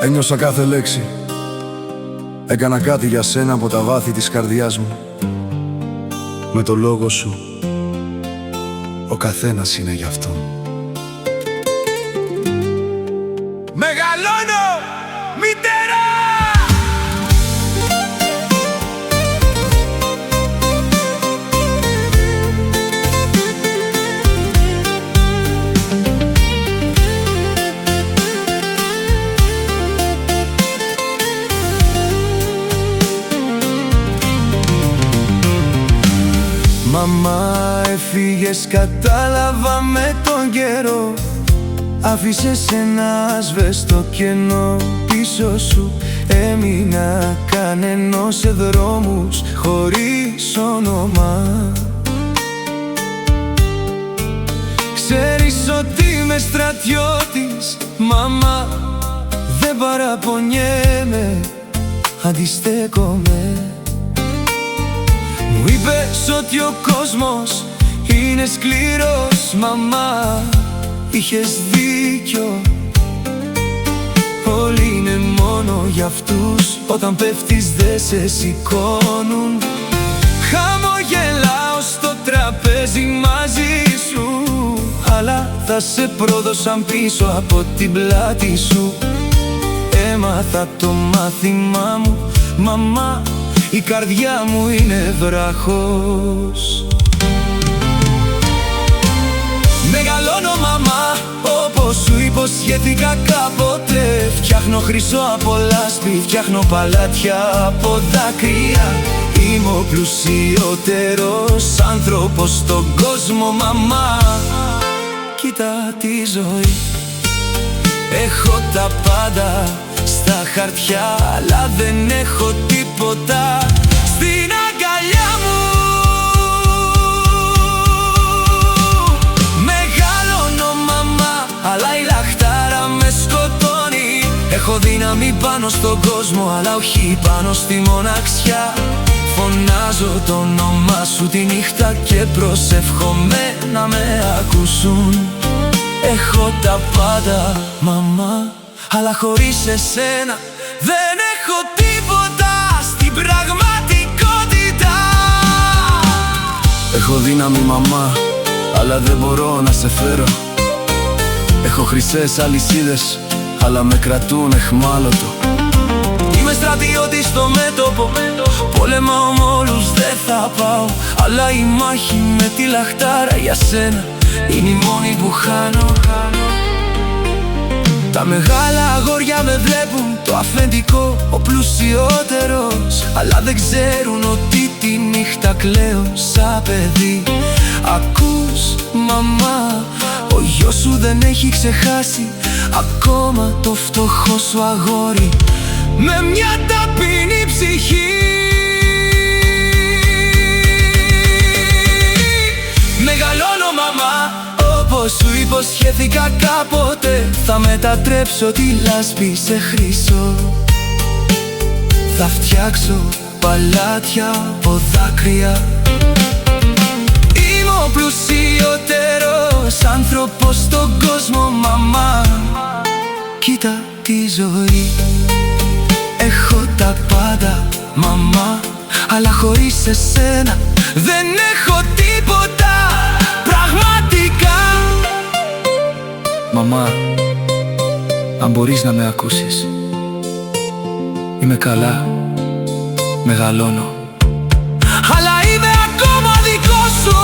Ένιωσα κάθε λέξη. Έκανα κάτι για σένα από τα βάθη της καρδιάς μου. Με το λόγο σου ο καθένας είναι γι' αυτόν. Μεγαλώνω, μητέρα! Μαμά, έφυγες, κατάλαβα με τον καιρό. Άφησες ένα άσβεστο κενό πίσω σου. Έμεινα κανενός σε δρόμους χωρίς όνομα. Ξέρεις ότι είμαι στρατιώτης, μαμά. Δεν παραπονιέμαι, αντιστέκομαι. Μου είπες ότι ο κόσμος είναι σκληρός, μαμά. Είχες δίκιο. Όλοι είναι μόνο για αυτούς. Όταν πέφτεις δε σε σηκώνουν. Χαμογελάω στο τραπέζι μαζί σου, αλλά θα σε πρόδωσαν πίσω από την πλάτη σου. Έμαθα το μάθημά μου, μαμά. Η καρδιά μου είναι βράχος. Μεγαλώνω, μαμά, όπως σου υποσχέθηκα κάποτε. Φτιάχνω χρυσό από λάσπη, φτιάχνω παλάτια από δάκρυα. Είμαι ο πλουσιότερος άνθρωπος στον κόσμο, μαμά. Κοίτα τη ζωή. Έχω τα πάντα στα χαρτιά, αλλά δεν έχω τίποτα στην αγκαλιά μου. Μεγαλώνω, μαμά, αλλά η λαχτάρα με σκοτώνει. Έχω δύναμη πάνω στον κόσμο, αλλά όχι πάνω στη μοναξιά. Φωνάζω το όνομά σου τη νύχτα και προσεύχομαι να με ακούσουν. Έχω τα πάντα, μαμά, αλλά χωρίς εσένα δεν έχω τίποτα στην πραγματικότητα. Έχω δύναμη, μαμά, αλλά δεν μπορώ να σε φέρω. Έχω χρυσές αλυσίδες, αλλά με κρατούν εχμάλωτο. Είμαι στρατιώτης στο μέτωπο, πολεμάω με όλους, δεν θα πάω. Αλλά η μάχη με τη λαχτάρα για σένα είναι η μόνη που χάνω. Τα μεγάλα αγόρια με βλέπουν το αφεντικό, ο πλουσιότερος, αλλά δεν ξέρουν ότι τη νύχτα κλαίω σαν παιδί. Ακούς, μαμά, ο γιος σου δεν έχει ξεχάσει ακόμα το φτωχό σου αγόρι με μια ταπεινή ψυχή. Μεγαλώνω, μαμά, όπως σου υποσχέθηκα κάποτε. Θα μετατρέψω τη λάσπη σε χρυσό. Θα φτιάξω παλάτια από δάκρυα. Είμαι ο πλουσιότερος άνθρωπος στον κόσμο, μαμά. Κοίτα τη ζωή. Έχω τα πάντα, μαμά, αλλά χωρίς εσένα δεν έχω τίποτα πραγματικά. Μαμά, αν μπορείς να με ακούσεις, είμαι καλά, μεγαλώνω, αλλά είμαι ακόμα δικός σου.